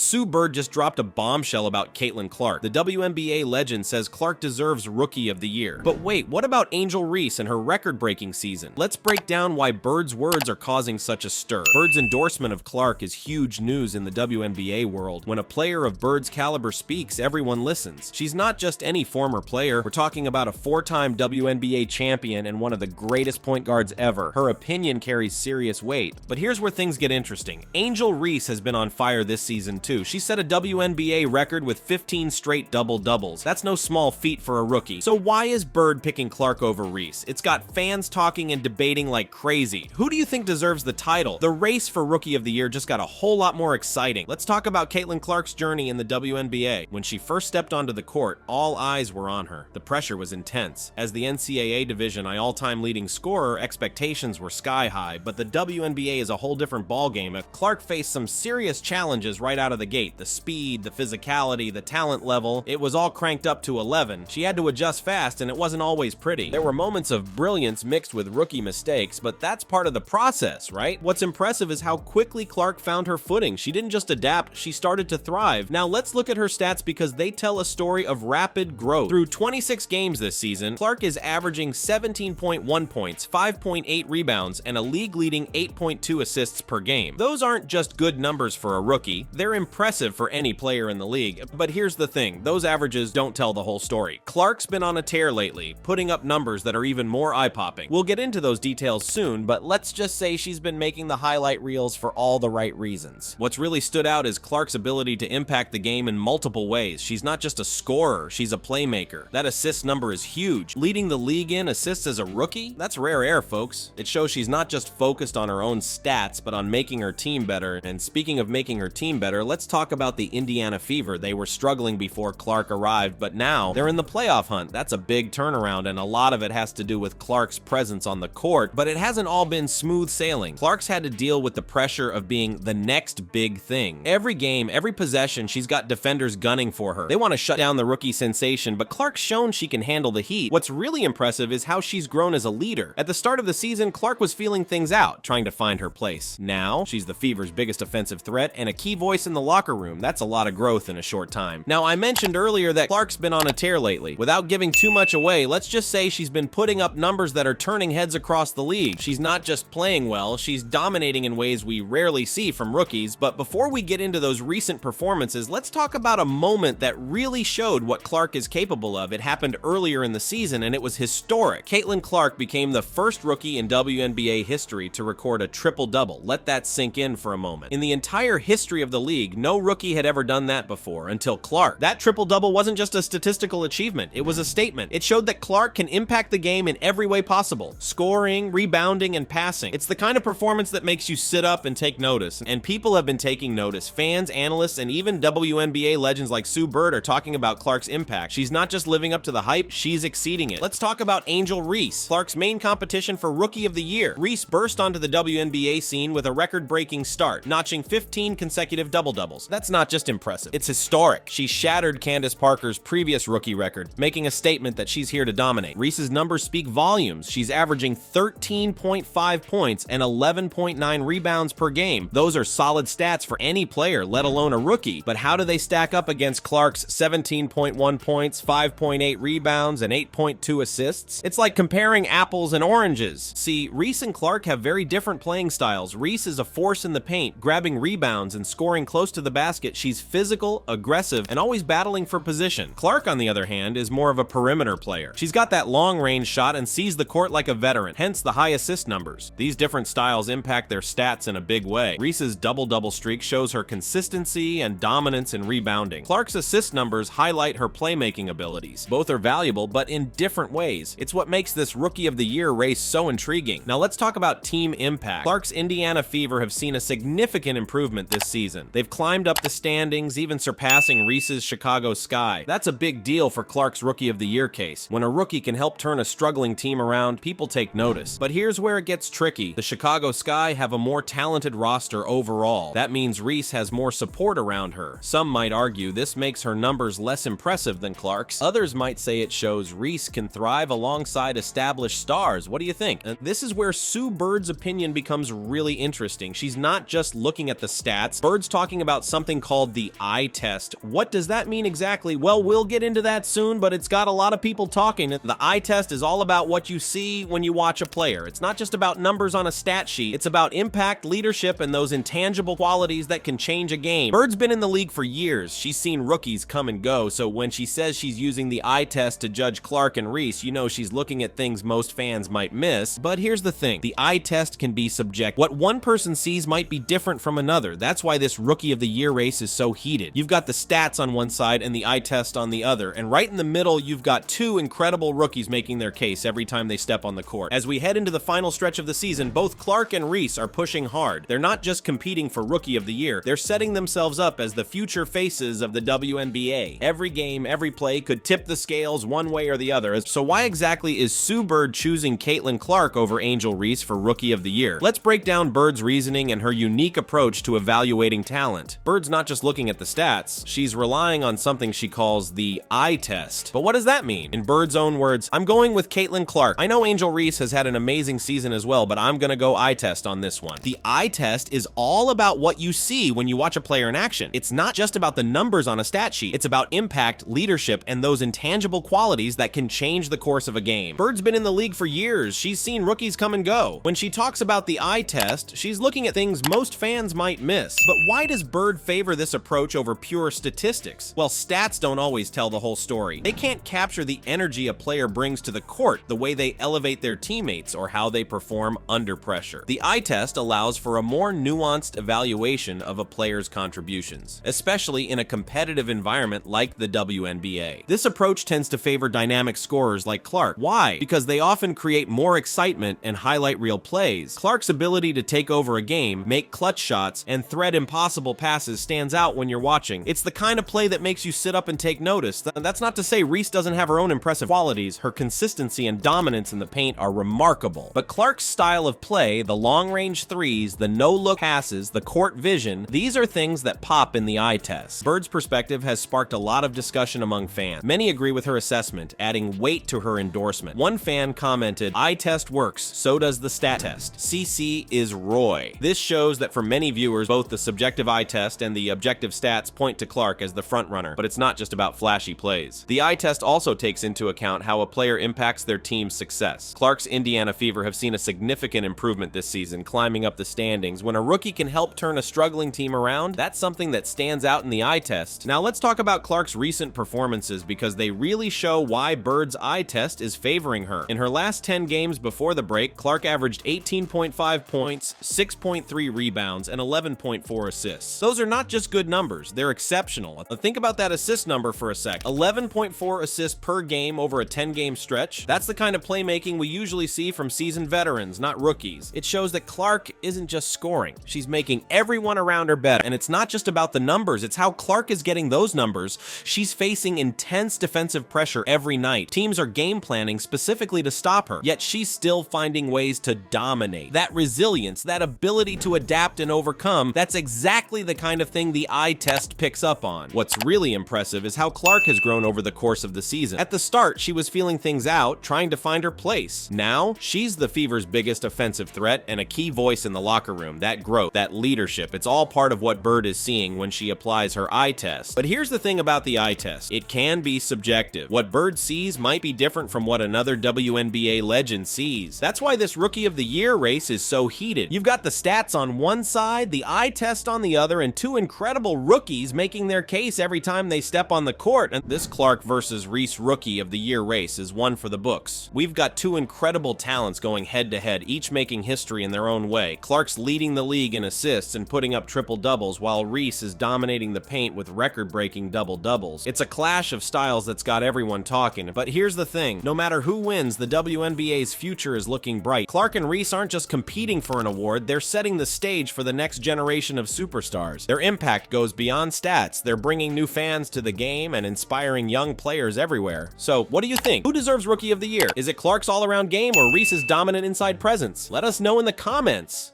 Sue Bird just dropped a bombshell about Caitlin Clark. The WNBA legend says Clark deserves Rookie of the Year. But wait, what about Angel Reese and her record-breaking season? Let's break down why Bird's words are causing such a stir. Bird's endorsement of Clark is huge news in the WNBA world. When a player of Bird's caliber speaks, everyone listens. She's not just any former player. We're talking about a 4-time WNBA champion and one of the greatest point guards ever. Her opinion carries serious weight. But here's where things get interesting. Angel Reese has been on fire this season too. She set a WNBA record with 15 straight double-doubles. That's no small feat for a rookie. So why is Bird picking Clark over Reese? It's got fans talking and debating like crazy. Who do you think deserves the title? The race for Rookie of the Year just got a whole lot more exciting. Let's talk about Caitlin Clark's journey in the WNBA. When she first stepped onto the court, all eyes were on her. The pressure was intense. As the NCAA Division I all-time leading scorer, expectations were sky high, but the WNBA is a whole different ballgame. Clark faced some serious challenges right out of the gate. The speed, the physicality, the talent level, it was all cranked up to 11. She had to adjust fast, and it wasn't always pretty. There were moments of brilliance mixed with rookie mistakes, but that's part of the process, right? What's impressive is how quickly Clark found her footing. She didn't just adapt, she started to thrive. Now let's look at her stats because they tell a story of rapid growth. Through 26 games this season, Clark is averaging 17.1 points, 5.8 rebounds, and a league-leading 8.2 assists per game. Those aren't just good numbers for a rookie, they're impressive for any player in the league. But here's the thing, those averages don't tell the whole story. Clark's been on a tear lately, putting up numbers that are even more eye-popping. We'll get into those details soon, but let's just say she's been making the highlight reels for all the right reasons. What's really stood out is Clark's ability to impact the game in multiple ways. She's not just a scorer, she's a playmaker. That assist number is huge. Leading the league in assists as a rookie? That's rare air, folks. It shows she's not just focused on her own stats, but on making her team better. And speaking of making her team better, let's talk about the Indiana Fever. They were struggling before Clark arrived, but now they're in the playoff hunt. That's a big turnaround, and a lot of it has to do with Clark's presence on the court, but it hasn't all been smooth sailing. Clark's had to deal with the pressure of being the next big thing. Every game, every possession, she's got defenders gunning for her. They want to shut down the rookie sensation, but Clark's shown she can handle the heat. What's really impressive is how she's grown as a leader. At the start of the season, Clark was feeling things out, trying to find her place. Now, she's the Fever's biggest offensive threat and a key voice in the locker room. That's a lot of growth in a short time. Now, I mentioned earlier that Clark's been on a tear lately. Without giving too much away, let's just say she's been putting up numbers that are turning heads across the league. She's not just playing well, she's dominating in ways we rarely see from rookies. But before we get into those recent performances, let's talk about a moment that really showed what Clark is capable of. It happened earlier in the season, and it was historic. Caitlin Clark became the first rookie in WNBA history to record a triple-double. Let that sink in for a moment. In the entire history of the league, no rookie had ever done that before until Clark. That triple-double wasn't just a statistical achievement, it was a statement. It showed that Clark can impact the game in every way possible. Scoring, rebounding, and passing. It's the kind of performance that makes you sit up and take notice, and people have been taking notice. Fans, analysts, and even WNBA legends like Sue Bird are talking about Clark's impact. She's not just living up to the hype, she's exceeding it. Let's talk about Angel Reese, Clark's main competition for Rookie of the Year. Reese burst onto the WNBA scene with a record-breaking start, notching 15 consecutive double-doubles. That's not just impressive, it's historic. She shattered Candace Parker's previous rookie record, making a statement that she's here to dominate. Reese's numbers speak volumes. She's averaging 13.5 points and 11.9 rebounds per game. Those are solid stats for any player, let alone a rookie. But how do they stack up against Clark's 17.1 points, 5.8 rebounds, and 8.2 assists? It's like comparing apples and oranges. See, Reese and Clark have very different playing styles. Reese is a force in the paint, grabbing rebounds and scoring close to the basket. She's physical, aggressive, and always battling for position. Clark, on the other hand, is more of a perimeter player. She's got that long-range shot and sees the court like a veteran, hence the high assist numbers. These different styles impact their stats in a big way. Reese's double-double streak shows her consistency and dominance in rebounding. Clark's assist numbers highlight her playmaking abilities. Both are valuable, but in different ways. It's what makes this Rookie of the Year race so intriguing. Now let's talk about team impact. Clark's Indiana Fever have seen a significant improvement this season. They've climbed up the standings, even surpassing Reese's Chicago Sky. That's a big deal for Clark's Rookie of the Year case. When a rookie can help turn a struggling team around, people take notice. But here's where it gets tricky. The Chicago Sky have a more talented roster overall. That means Reese has more support around her. Some might argue this makes her numbers less impressive than Clark's. Others might say it shows Reese can thrive alongside established stars. What do you think? This is where Sue Bird's opinion becomes really interesting. She's not just looking at the stats. Bird's talking about about something called the eye test. What does that mean exactly? Well, we'll get into that soon, but it's got a lot of people talking. The eye test is all about what you see when you watch a player. It's not just about numbers on a stat sheet. It's about impact, leadership, and those intangible qualities that can change a game. Bird's been in the league for years. She's seen rookies come and go, so when she says she's using the eye test to judge Clark and Reese, you know she's looking at things most fans might miss. But here's the thing. The eye test can be subjective. What one person sees might be different from another. That's why this Rookie of the Year race is so heated. You've got the stats on one side and the eye test on the other, and right in the middle, you've got two incredible rookies making their case every time they step on the court. As we head into the final stretch of the season, both Clark and Reese are pushing hard. They're not just competing for Rookie of the Year, they're setting themselves up as the future faces of the WNBA. Every game, every play could tip the scales one way or the other. So why exactly is Sue Bird choosing Caitlin Clark over Angel Reese for Rookie of the Year? Let's break down Bird's reasoning and her unique approach to evaluating talent. Bird's not just looking at the stats, she's relying on something she calls the eye test. But what does that mean? In Bird's own words, I'm going with Caitlin Clark. I know Angel Reese has had an amazing season as well, but I'm gonna go eye test on this one. The eye test is all about what you see when you watch a player in action. It's not just about the numbers on a stat sheet. It's about impact, leadership, and those intangible qualities that can change the course of a game. Bird's been in the league for years. She's seen rookies come and go. When she talks about the eye test, she's looking at things most fans might miss. But why does Bird favor this approach over pure statistics? Well, stats don't always tell the whole story. They can't capture the energy a player brings to the court, the way they elevate their teammates, or how they perform under pressure. The eye test allows for a more nuanced evaluation of a player's contributions, especially in a competitive environment like the WNBA. This approach tends to favor dynamic scorers like Clark. Why? Because they often create more excitement and highlight real plays. Clark's ability to take over a game, make clutch shots, and thread impossible passes stands out when you're watching. It's the kind of play that makes you sit up and take notice. That's not to say Reese doesn't have her own impressive qualities. Her consistency and dominance in the paint are remarkable. But Clark's style of play, the long-range threes, the no-look passes, the court vision, these are things that pop in the eye test. Bird's perspective has sparked a lot of discussion among fans. Many agree with her assessment, adding weight to her endorsement. One fan commented, "Eye test works, so does the stat test. CC is Roy." This shows that for many viewers, both the subjective eye test and the objective stats point to Clark as the frontrunner, but it's not just about flashy plays. The eye test also takes into account how a player impacts their team's success. Clark's Indiana Fever have seen a significant improvement this season, climbing up the standings. When a rookie can help turn a struggling team around, that's something that stands out in the eye test. Now let's talk about Clark's recent performances, because they really show why Bird's eye test is favoring her. In her last 10 games before the break, Clark averaged 18.5 points, 6.3 rebounds, and 11.4 assists. Those are not just good numbers, they're exceptional. Think about that assist number for a sec. 11.4 assists per game over a 10-game stretch. That's the kind of playmaking we usually see from seasoned veterans, not rookies. It shows that Clark isn't just scoring. She's making everyone around her better. And it's not just about the numbers, it's how Clark is getting those numbers. She's facing intense defensive pressure every night. Teams are game planning specifically to stop her, yet she's still finding ways to dominate. That resilience, that ability to adapt and overcome, that's exactly the kind of thing the eye test picks up on. What's really impressive is how Clark has grown over the course of the season. At the start, she was feeling things out, trying to find her place. Now, she's the Fever's biggest offensive threat and a key voice in the locker room. That growth, that leadership, it's all part of what Bird is seeing when she applies her eye test. But here's the thing about the eye test. It can be subjective. What Bird sees might be different from what another WNBA legend sees. That's why this Rookie of the Year race is so heated. You've got the stats on one side, the eye test on the other, and two incredible rookies making their case every time they step on the court. And this Clark versus Reese Rookie of the Year race is one for the books. We've got two incredible talents going head-to-head, each making history in their own way. Clark's leading the league in assists and putting up triple-doubles, while Reese is dominating the paint with record-breaking double-doubles. It's a clash of styles that's got everyone talking. But here's the thing, no matter who wins, the WNBA's future is looking bright. Clark and Reese aren't just competing for an award, they're setting the stage for the next generation of superstars. Their impact goes beyond stats. They're bringing new fans to the game and inspiring young players everywhere. So, what do you think? Who deserves Rookie of the Year? Is it Clark's all-around game or Reese's dominant inside presence? Let us know in the comments.